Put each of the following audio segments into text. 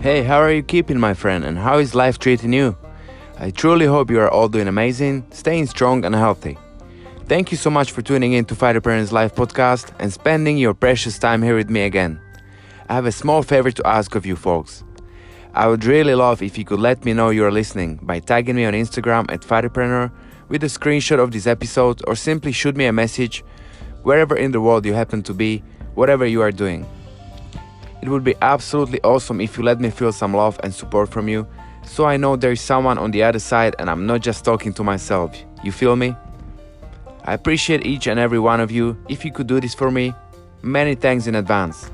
Hey, how are you keeping, my friend, and how is life treating you? I truly hope you are all doing amazing, staying strong and healthy. Thank you so much for tuning in to Fighter Parents Live podcast and spending your precious time here with me again. I have a small favor to ask of you folks. I would really love if you could let me know you're listening by tagging me on Instagram at Fighterpreneur with a screenshot of this episode, or simply shoot me a message wherever in the world you happen to be, whatever you are doing. It would be absolutely awesome if you let me feel some love and support from you, so I know there is someone on the other side and I'm not just talking to myself. You feel me? I appreciate each and every one of you. If you could do this for me, many thanks in advance.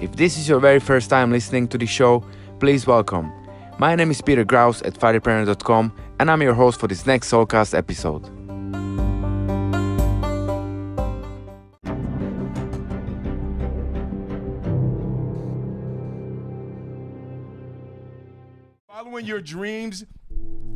If this is your very first time listening to the show, please welcome. My name is Peter Graus at fighterpreneur.com and I'm your host for this next Soulcast episode. Following your dreams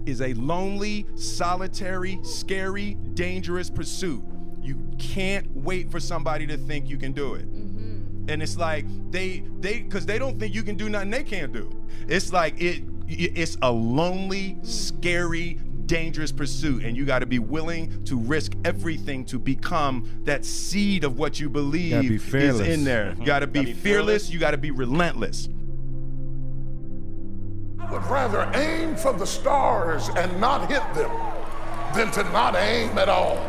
is a lonely, solitary, scary, dangerous pursuit. You can't wait for somebody to think you can do it. And it's like because they don't think you can do nothing they can't do. It's like it's a lonely, scary, dangerous pursuit, and you got to be willing to risk everything to become that seed of what you believe is in there. You got to be fearless. You got to be relentless. I would rather aim for the stars and not hit them than to not aim at all.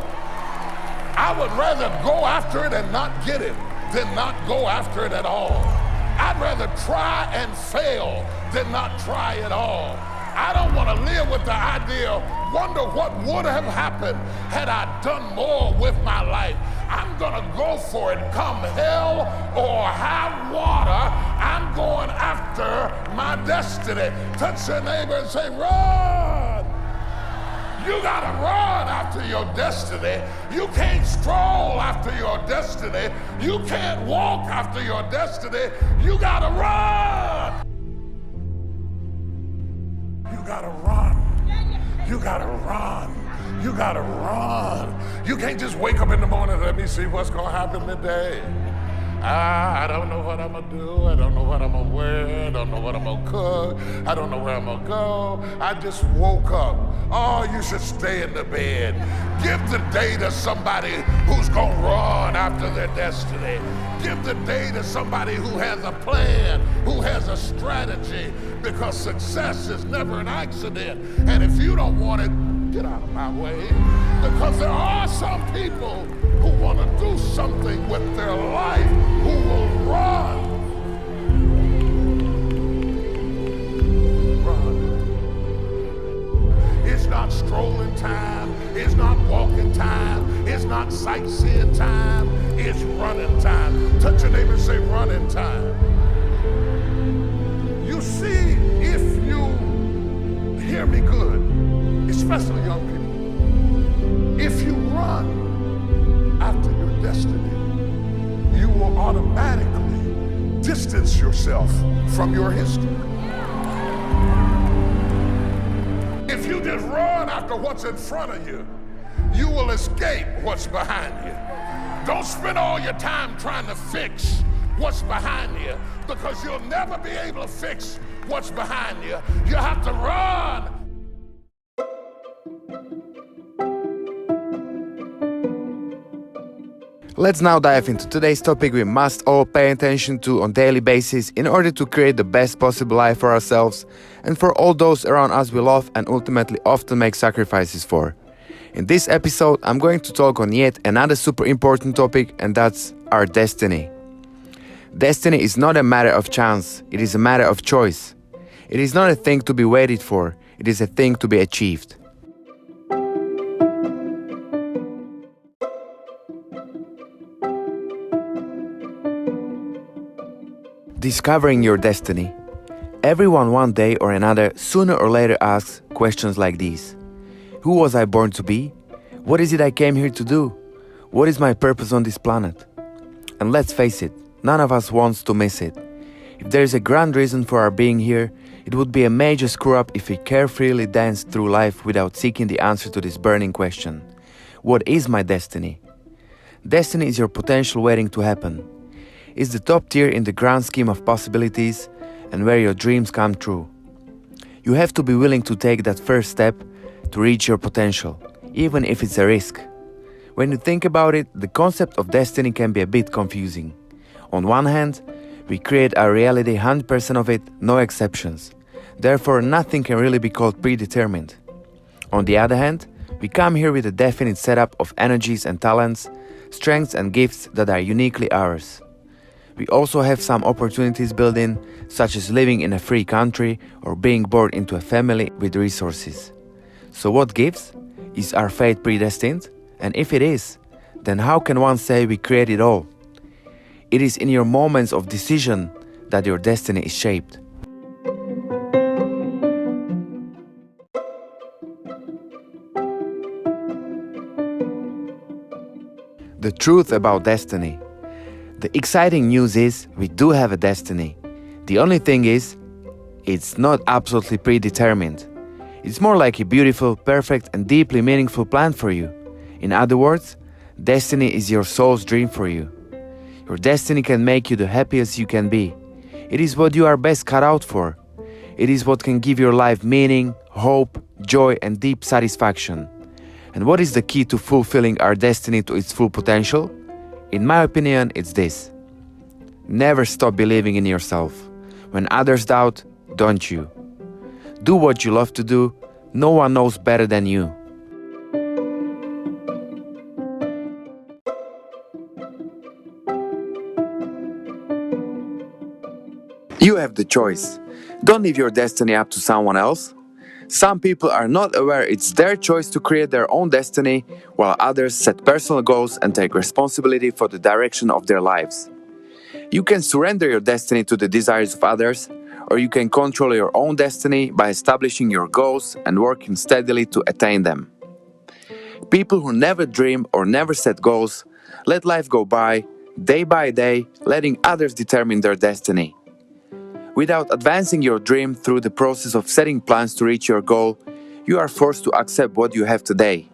I would rather go after it and not get it than not go after it at all. I'd rather try and fail than not try at all. I don't want to live with the idea, wonder what would have happened had I done more with my life. I'm gonna go for it, come hell or high water. I'm going after my destiny. Touch your neighbor and say, run. You gotta run after your destiny. You can't stroll after your destiny. You can't walk after your destiny. You gotta run. You gotta run. You gotta run. You gotta run. You can't just wake up in the morning and let me see what's gonna happen today. I don't know what I'm gonna do. I don't know what I'm gonna wear. I don't know what I'm gonna cook. I don't know where I'm gonna go. I just woke up. Oh, you should stay in the bed. Give the day to somebody who's gonna run after their destiny. Give the day to somebody who has a plan, who has a strategy, because success is never an accident. And if you don't want it, get out of my way. Because there are some people who want to do something with their life, who will run. It's not strolling time. It's not walking time. It's not sightseeing time. It's running time. Touch your neighbor and say running time. You see, if you hear me good, especially young people, if you run after your destiny, you will automatically distance yourself from your history. If you just run after what's in front of you, you will escape what's behind you. Don't spend all your time trying to fix what's behind you, because you'll never be able to fix what's behind you. You have to run. Let's now dive into today's topic we must all pay attention to on a daily basis in order to create the best possible life for ourselves and for all those around us we love and ultimately often make sacrifices for. In this episode, I'm going to talk on yet another super important topic, and that's our destiny. Destiny is not a matter of chance, it is a matter of choice. It is not a thing to be waited for, it is a thing to be achieved. Discovering your destiny. Everyone one day or another, sooner or later, asks questions like these. Who was I born to be? What is it I came here to do? What is my purpose on this planet? And let's face it, none of us wants to miss it. If there is a grand reason for our being here, it would be a major screw-up if we carefreely danced through life without seeking the answer to this burning question. What is my destiny? Destiny is your potential waiting to happen. It's the top tier in the grand scheme of possibilities, and where your dreams come true. You have to be willing to take that first step to reach your potential, even if it's a risk. When you think about it, the concept of destiny can be a bit confusing. On one hand, we create our reality 100% of it, no exceptions. Therefore, nothing can really be called predetermined. On the other hand, we come here with a definite setup of energies and talents, strengths and gifts that are uniquely ours. We also have some opportunities built in, such as living in a free country or being born into a family with resources. So what gives? Is our fate predestined? And if it is, then how can one say we create it all? It is in your moments of decision that your destiny is shaped. The truth about destiny. The exciting news is we do have a destiny. The only thing is, it's not absolutely predetermined. It's more like a beautiful, perfect, and deeply meaningful plan for you. In other words, destiny is your soul's dream for you. Your destiny can make you the happiest you can be. It is what you are best cut out for. It is what can give your life meaning, hope, joy, and deep satisfaction. And what is the key to fulfilling our destiny to its full potential? In my opinion, it's this. Never stop believing in yourself. When others doubt, don't you. Do what you love to do. No one knows better than you. You have the choice. Don't leave your destiny up to someone else. Some people are not aware it's their choice to create their own destiny, while others set personal goals and take responsibility for the direction of their lives. You can surrender your destiny to the desires of others, or you can control your own destiny by establishing your goals and working steadily to attain them. People who never dream or never set goals let life go by day, letting others determine their destiny. Without advancing your dream through the process of setting plans to reach your goal, you are forced to accept what you have today.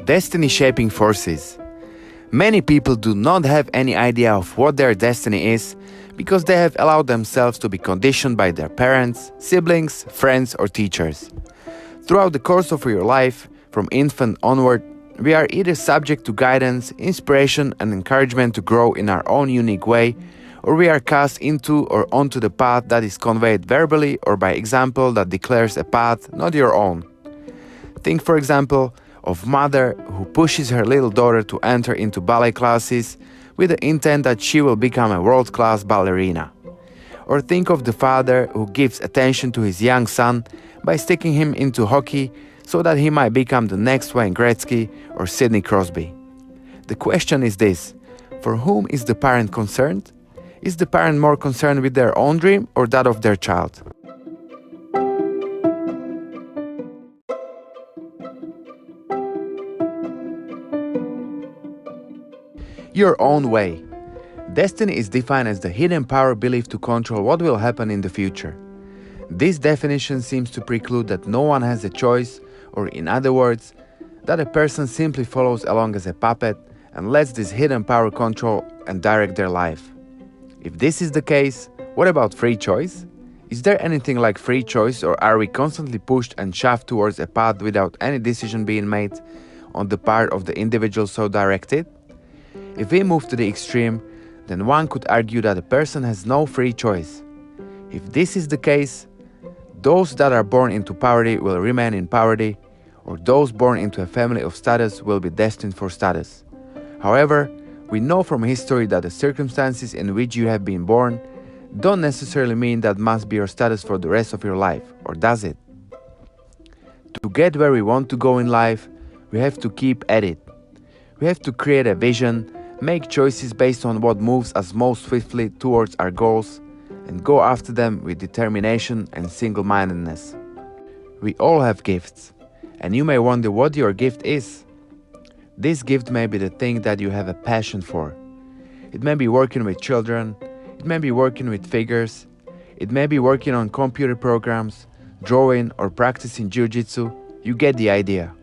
Destiny shaping forces. Many people do not have any idea of what their destiny is because they have allowed themselves to be conditioned by their parents, siblings, friends, or teachers. Throughout the course of your life, from infant onward, we are either subject to guidance, inspiration, and encouragement to grow in our own unique way, or we are cast into or onto the path that is conveyed verbally or by example that declares a path not your own. Think, for example, of mother who pushes her little daughter to enter into ballet classes with the intent that she will become a world-class ballerina. Or think of the father who gives attention to his young son by sticking him into hockey so that he might become the next Wayne Gretzky or Sidney Crosby. The question is this: for whom is the parent concerned? Is the parent more concerned with their own dream or that of their child? Your own way. Destiny is defined as the hidden power believed to control what will happen in the future. This definition seems to preclude that no one has a choice, or in other words, that a person simply follows along as a puppet and lets this hidden power control and direct their life. If this is the case, what about free choice? Is there anything like free choice, or are we constantly pushed and shoved towards a path without any decision being made on the part of the individual so directed? If we move to the extreme, then one could argue that a person has no free choice. If this is the case, those that are born into poverty will remain in poverty, or those born into a family of status will be destined for status. However, we know from history that the circumstances in which you have been born don't necessarily mean that must be your status for the rest of your life, or does it? To get where we want to go in life, we have to keep at it. We have to create a vision, make choices based on what moves us most swiftly towards our goals, and go after them with determination and single-mindedness. We all have gifts, and you may wonder what your gift is. This gift may be the thing that you have a passion for. It may be working with children, it may be working with figures, it may be working on computer programs, drawing, or practicing jiu-jitsu. You get the idea.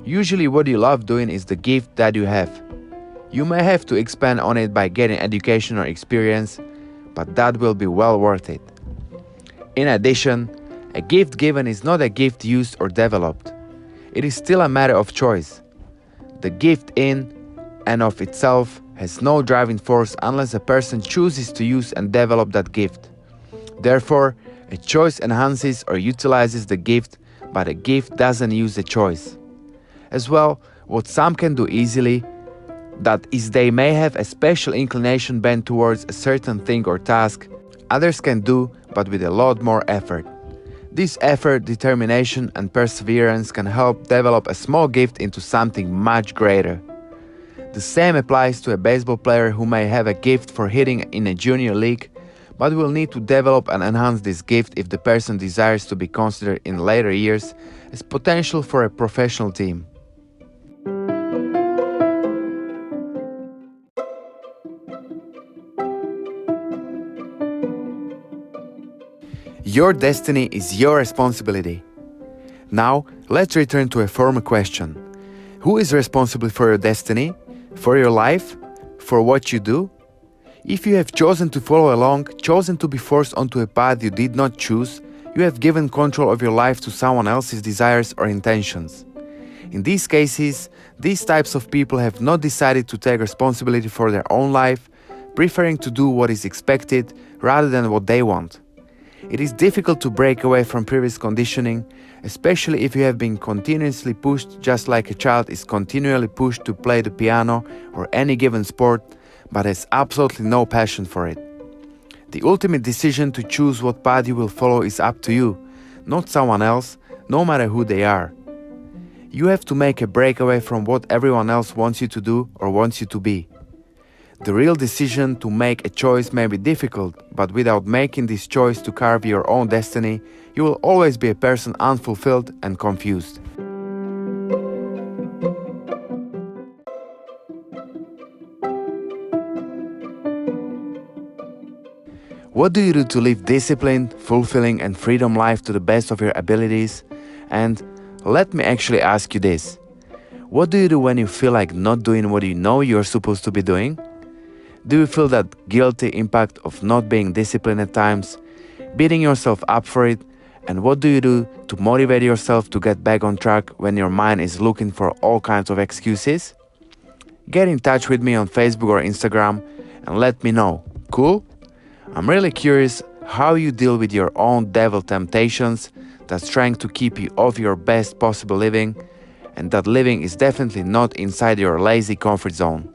Usually what you love doing is the gift that you have. You may have to expand on it by getting education or experience, but that will be well worth it. In addition, a gift given is not a gift used or developed. It is still a matter of choice. The gift in and of itself has no driving force unless a person chooses to use and develop that gift. Therefore, a choice enhances or utilizes the gift, but a gift doesn't use the choice. As well, what some can do easily, that is they may have a special inclination bent towards a certain thing or task, others can do, but with a lot more effort. This effort, determination, and perseverance can help develop a small gift into something much greater. The same applies to a baseball player who may have a gift for hitting in a junior league, but will need to develop and enhance this gift if the person desires to be considered in later years as potential for a professional team. Your destiny is your responsibility. Now, let's return to a former question. Who is responsible for your destiny? For your life? For what you do? If you have chosen to follow along, chosen to be forced onto a path you did not choose, you have given control of your life to someone else's desires or intentions. In these cases, these types of people have not decided to take responsibility for their own life, preferring to do what is expected rather than what they want. It is difficult to break away from previous conditioning, especially if you have been continuously pushed just like a child is continually pushed to play the piano or any given sport, but has absolutely no passion for it. The ultimate decision to choose what path you will follow is up to you, not someone else, no matter who they are. You have to make a breakaway from what everyone else wants you to do or wants you to be. The real decision to make a choice may be difficult, but without making this choice to carve your own destiny, you will always be a person unfulfilled and confused. What do you do to live disciplined, fulfilling and freedom life to the best of your abilities? And let me actually ask you this. What do you do when you feel like not doing what you know you're supposed to be doing? Do you feel that guilty impact of not being disciplined at times, beating yourself up for it? And what do you do to motivate yourself to get back on track when your mind is looking for all kinds of excuses? Get in touch with me on Facebook or Instagram and let me know. Cool? I'm really curious how you deal with your own devil temptations that's trying to keep you off your best possible living, and that living is definitely not inside your lazy comfort zone.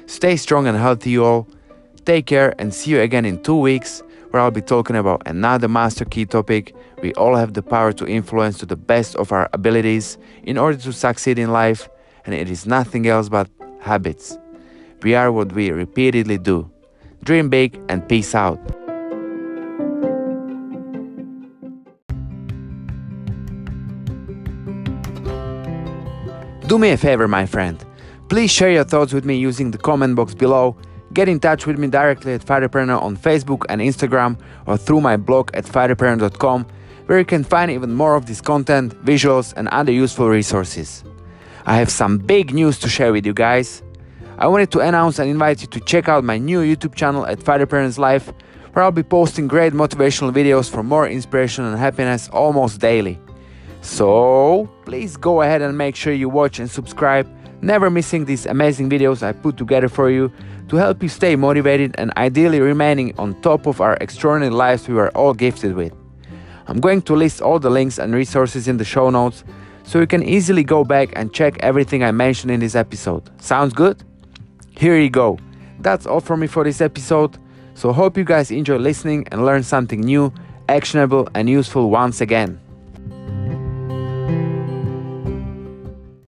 Stay strong and healthy, you all. Take care and see you again in 2 weeks, where I'll be talking about another master key topic. We all have the power to influence to the best of our abilities in order to succeed in life, and it is nothing else but habits. We are what we repeatedly do. Dream big and peace out. Do me a favor, my friend. Please share your thoughts with me using the comment box below. Get in touch with me directly at Fighterpreneur on Facebook and Instagram, or through my blog at fighterpreneur.com, where you can find even more of this content, visuals and other useful resources. I have some big news to share with you guys. I wanted to announce and invite you to check out my new YouTube channel at Fighterpreneur's Life, where I'll be posting great motivational videos for more inspiration and happiness almost daily. So please go ahead and make sure you watch and subscribe, never missing these amazing videos I put together for you to help you stay motivated and ideally remaining on top of our extraordinary lives we are all gifted with. I'm going to list all the links and resources in the show notes so you can easily go back and check everything I mentioned in this episode. Sounds good? Here you go. That's all from me for this episode. So hope you guys enjoy listening and learn something new, actionable and useful once again.